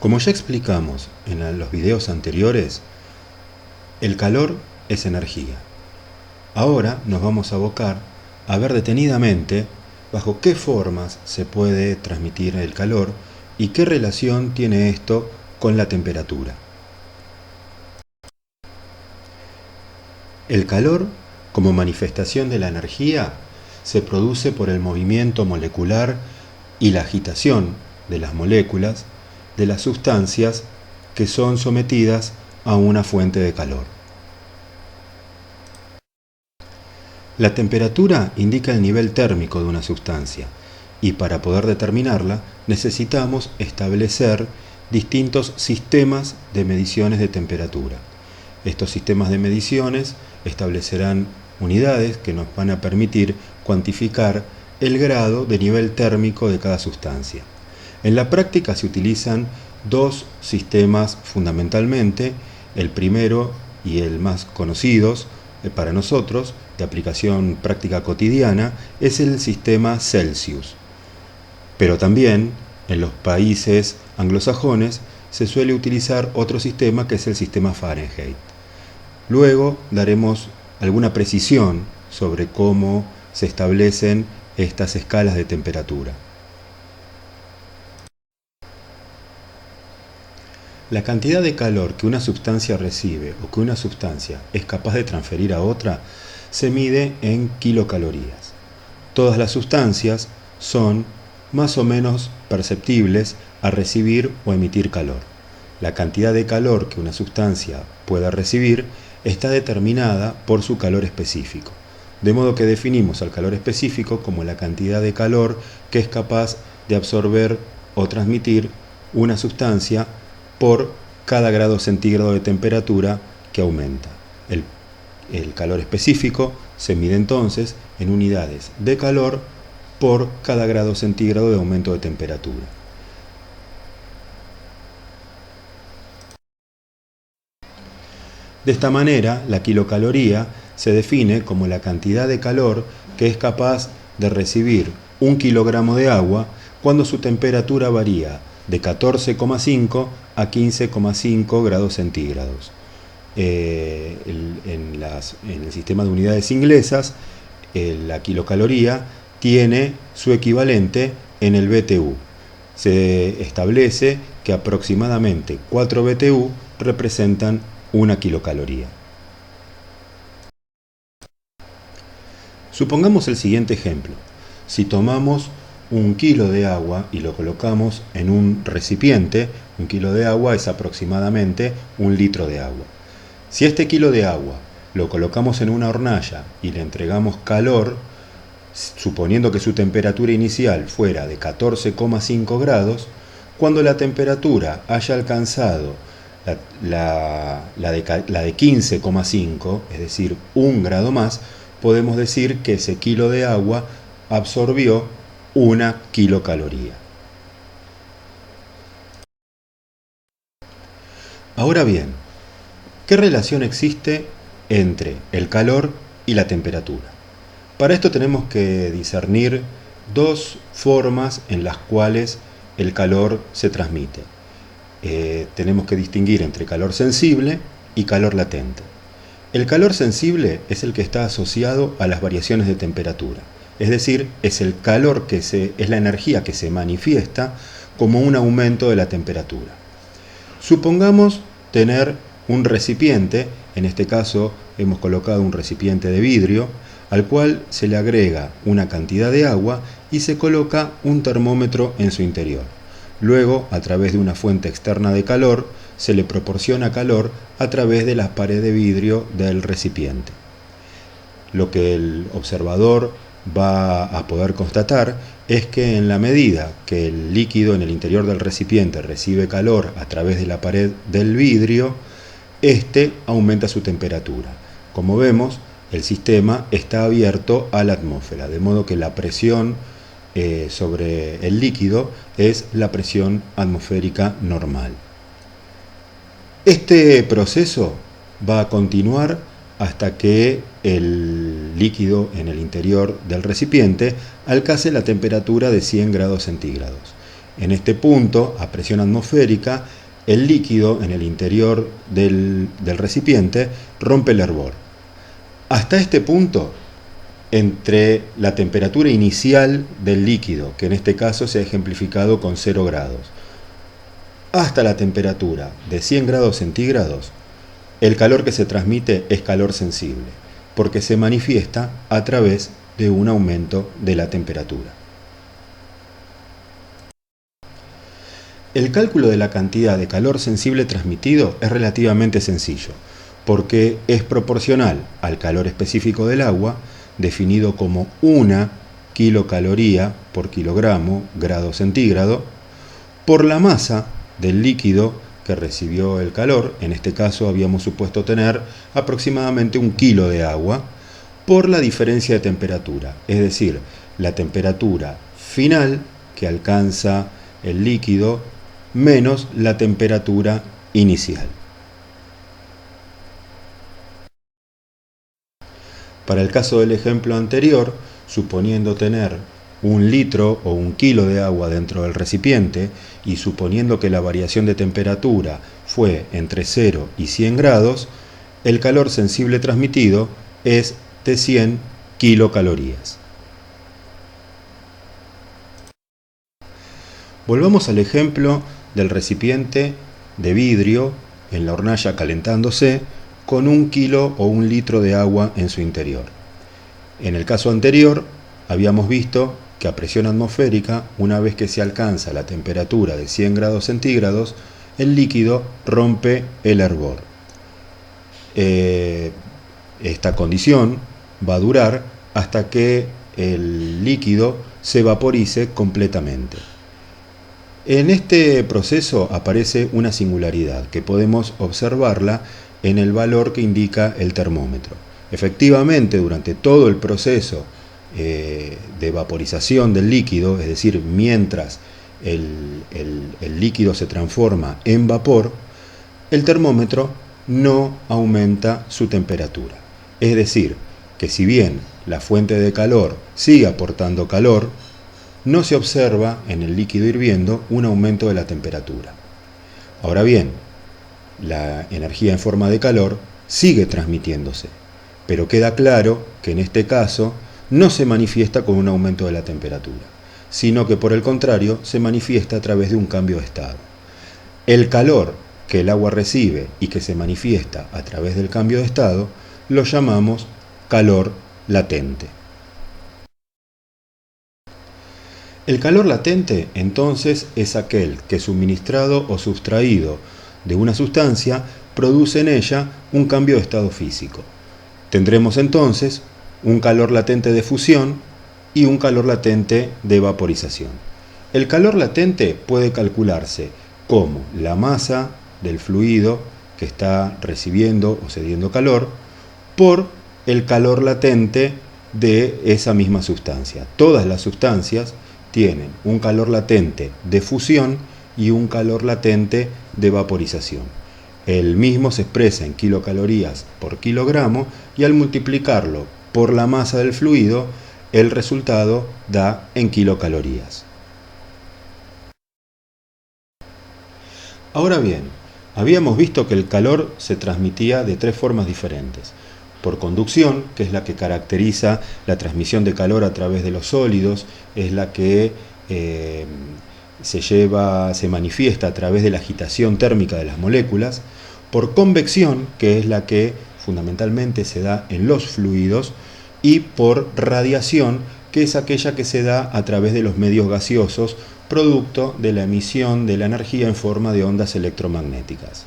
Como ya explicamos en los videos anteriores, el calor es energía. Ahora nos vamos a abocar a ver detenidamente bajo qué formas se puede transmitir el calor y qué relación tiene esto con la temperatura. El calor, como manifestación de la energía, se produce por el movimiento molecular y la agitación de las moléculas de las sustancias que son sometidas a una fuente de calor. La temperatura indica el nivel térmico de una sustancia y para poder determinarla necesitamos establecer distintos sistemas de mediciones de temperatura. Estos sistemas de mediciones establecerán unidades que nos van a permitir cuantificar el grado de nivel térmico de cada sustancia. En la práctica se utilizan dos sistemas fundamentalmente, el primero y el más conocidos para nosotros, de aplicación práctica cotidiana, es el sistema Celsius. Pero también en los países anglosajones se suele utilizar otro sistema que es el sistema Fahrenheit. Luego daremos alguna precisión sobre cómo se establecen estas escalas de temperatura. La cantidad de calor que una sustancia recibe o que una sustancia es capaz de transferir a otra se mide en kilocalorías. Todas las sustancias son más o menos perceptibles a recibir o emitir calor. La cantidad de calor que una sustancia pueda recibir está determinada por su calor específico. De modo que definimos al calor específico como la cantidad de calor que es capaz de absorber o transmitir una sustancia por cada grado centígrado de temperatura que aumenta. El calor específico se mide entonces en unidades de calor por cada grado centígrado de aumento de temperatura. De esta manera, la kilocaloría se define como la cantidad de calor que es capaz de recibir 1 kilogramo de agua cuando su temperatura varía de 14,5 a 15,5 grados centígrados. En el sistema de unidades inglesas, la kilocaloría tiene su equivalente en el BTU. Se establece que aproximadamente 4 BTU representan una kilocaloría. Supongamos el siguiente ejemplo. Si tomamos 1 kilo de agua y lo colocamos en un recipiente, 1 kilo de agua es aproximadamente 1 litro de agua. Si este kilo de agua lo colocamos en una hornalla y le entregamos calor, suponiendo que su temperatura inicial fuera de 14,5 grados, cuando la temperatura haya alcanzado la de 15,5, es decir, 1 grado más, podemos decir que ese kilo de agua absorbió 1 kilocaloría. Ahora bien, ¿qué relación existe entre el calor y la temperatura? Para esto tenemos que discernir dos formas en las cuales el calor se transmite. Tenemos que distinguir entre calor sensible y calor latente. El calor sensible es el que está asociado a las variaciones de temperatura, es decir, es el calor es la energía que se manifiesta como un aumento de la temperatura. Supongamos tener un recipiente, en este caso hemos colocado un recipiente de vidrio, al cual se le agrega una cantidad de agua y se coloca un termómetro en su interior. Luego, a través de una fuente externa de calor, se le proporciona calor a través de las paredes de vidrio del recipiente. Lo que el observador va a poder constatar es que en la medida que el líquido en el interior del recipiente recibe calor a través de la pared del vidrio, este aumenta su temperatura. Como vemos, el sistema está abierto a la atmósfera, de modo que la presión sobre el líquido es la presión atmosférica normal. Este proceso va a continuar hasta que el líquido en el interior del recipiente alcance la temperatura de 100 grados centígrados. En este punto, a presión atmosférica, el líquido en el interior del recipiente rompe el hervor. Hasta este punto, entre la temperatura inicial del líquido, que en este caso se ha ejemplificado con 0 grados, hasta la temperatura de 100 grados centígrados, el calor que se transmite es calor sensible, porque se manifiesta a través de un aumento de la temperatura. El cálculo de la cantidad de calor sensible transmitido es relativamente sencillo, porque es proporcional al calor específico del agua, definido como 1 kilocaloría por kilogramo grado centígrado, por la masa del líquido que recibió el calor. En este caso habíamos supuesto tener aproximadamente 1 kilo de agua, por la diferencia de temperatura, es decir, la temperatura final que alcanza el líquido menos la temperatura inicial. Para el caso del ejemplo anterior, suponiendo tener 1 litro o 1 kilo de agua dentro del recipiente y suponiendo que la variación de temperatura fue entre 0 y 100 grados, el calor sensible transmitido es de 100 kilocalorías. Volvamos al ejemplo del recipiente de vidrio en la hornalla calentándose con 1 kilo o 1 litro de agua en su interior. En el caso anterior, habíamos visto que a presión atmosférica, una vez que se alcanza la temperatura de 100 grados centígrados, el líquido rompe el hervor. Esta condición va a durar hasta que el líquido se vaporice completamente. En este proceso aparece una singularidad que podemos observarla en el valor que indica el termómetro. Efectivamente, durante todo el proceso de vaporización del líquido, es decir, mientras el líquido se transforma en vapor, el termómetro no aumenta su temperatura. Es decir, que si bien la fuente de calor sigue aportando calor, no se observa en el líquido hirviendo un aumento de la temperatura. Ahora bien, la energía en forma de calor sigue transmitiéndose, pero queda claro que en este caso no se manifiesta con un aumento de la temperatura, sino que por el contrario se manifiesta a través de un cambio de estado. El calor que el agua recibe y que se manifiesta a través del cambio de estado lo llamamos calor latente. El calor latente, entonces, es aquel que suministrado o sustraído de una sustancia produce en ella un cambio de estado físico. Tendremos entonces un calor latente de fusión y un calor latente de vaporización. El calor latente puede calcularse como la masa del fluido que está recibiendo o cediendo calor por el calor latente de esa misma sustancia. Todas las sustancias tienen un calor latente de fusión y un calor latente de vaporización. El mismo se expresa en kilocalorías por kilogramo y al multiplicarlo por la masa del fluido, el resultado da en kilocalorías. Ahora bien, habíamos visto que el calor se transmitía de 3 formas diferentes. Por conducción, que es la que caracteriza la transmisión de calor a través de los sólidos, es la que se manifiesta a través de la agitación térmica de las moléculas. Por convección, que es la que fundamentalmente se da en los fluidos, y por radiación, que es aquella que se da a través de los medios gaseosos, producto de la emisión de la energía en forma de ondas electromagnéticas.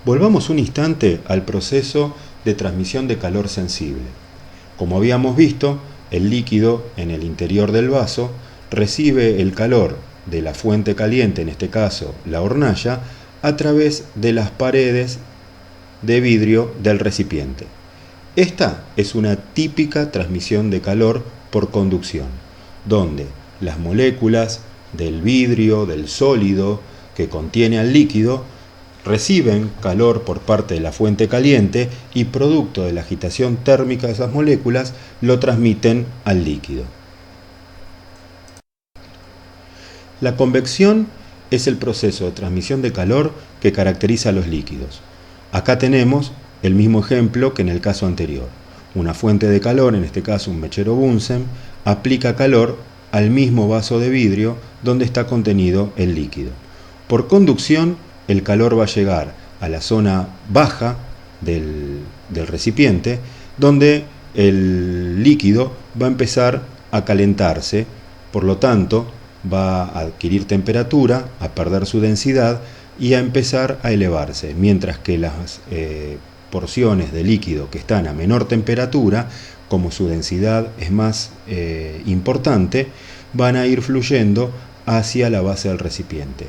Volvamos un instante al proceso de transmisión de calor sensible. Como habíamos visto, el líquido en el interior del vaso recibe el calor de la fuente caliente, en este caso la hornalla, a través de las paredes de vidrio del recipiente. Esta es una típica transmisión de calor por conducción, donde las moléculas del vidrio, del sólido que contiene al líquido, reciben calor por parte de la fuente caliente y producto de la agitación térmica de esas moléculas lo transmiten al líquido. La convección es el proceso de transmisión de calor que caracteriza a los líquidos. Acá tenemos el mismo ejemplo que en el caso anterior. Una fuente de calor, en este caso un mechero Bunsen, aplica calor al mismo vaso de vidrio donde está contenido el líquido. Por conducción, el calor va a llegar a la zona baja del recipiente, donde el líquido va a empezar a calentarse, por lo tanto va a adquirir temperatura, a perder su densidad y a empezar a elevarse, mientras que las porciones de líquido que están a menor temperatura, como su densidad es más importante, van a ir fluyendo hacia la base del recipiente.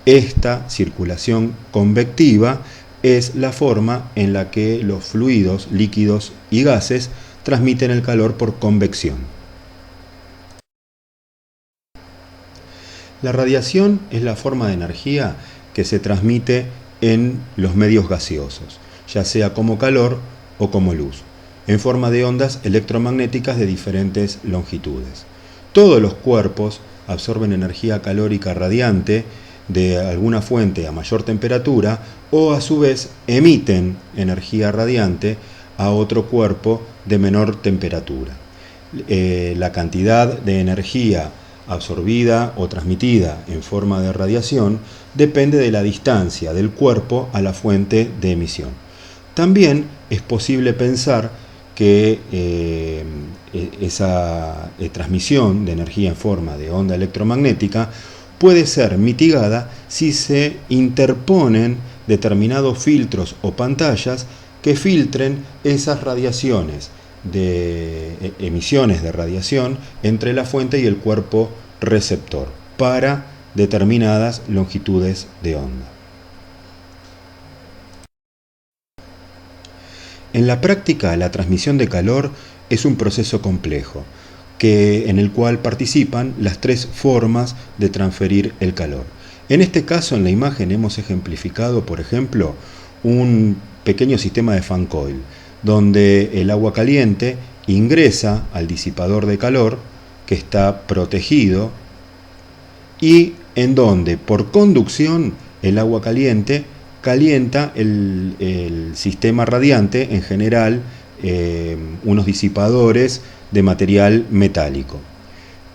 Esta circulación convectiva es la forma en la que los fluidos, líquidos y gases transmiten el calor por convección. La radiación es la forma de energía que se transmite en los medios gaseosos, ya sea como calor o como luz, en forma de ondas electromagnéticas de diferentes longitudes. Todos los cuerpos absorben energía calórica radiante de alguna fuente a mayor temperatura o a su vez emiten energía radiante a otro cuerpo de menor temperatura. La cantidad de energía absorbida o transmitida en forma de radiación depende de la distancia del cuerpo a la fuente de emisión. También es posible pensar que esa transmisión de energía en forma de onda electromagnética puede ser mitigada si se interponen determinados filtros o pantallas que filtren esas radiaciones de emisiones de radiación entre la fuente y el cuerpo receptor para determinadas longitudes de onda. En la práctica, la transmisión de calor es un proceso complejo, en el cual participan las tres formas de transferir el calor. En este caso, en la imagen hemos ejemplificado, por ejemplo, un pequeño sistema de fan coil, donde el agua caliente ingresa al disipador de calor, que está protegido, y en donde, por conducción, el agua caliente calienta el sistema radiante, en general, unos disipadores de material metálico.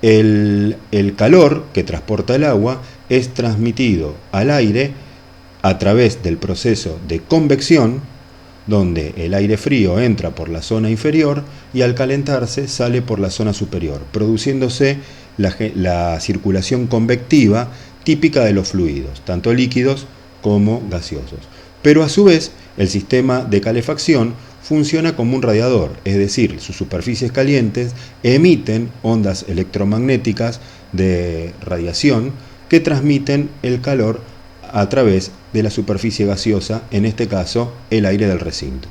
El calor que transporta el agua es transmitido al aire a través del proceso de convección, donde el aire frío entra por la zona inferior y al calentarse sale por la zona superior, produciéndose la circulación convectiva típica de los fluidos, tanto líquidos como gaseosos. Pero a su vez, el sistema de calefacción funciona como un radiador, es decir, sus superficies calientes emiten ondas electromagnéticas de radiación que transmiten el calor a través de la superficie gaseosa, en este caso el aire del recinto.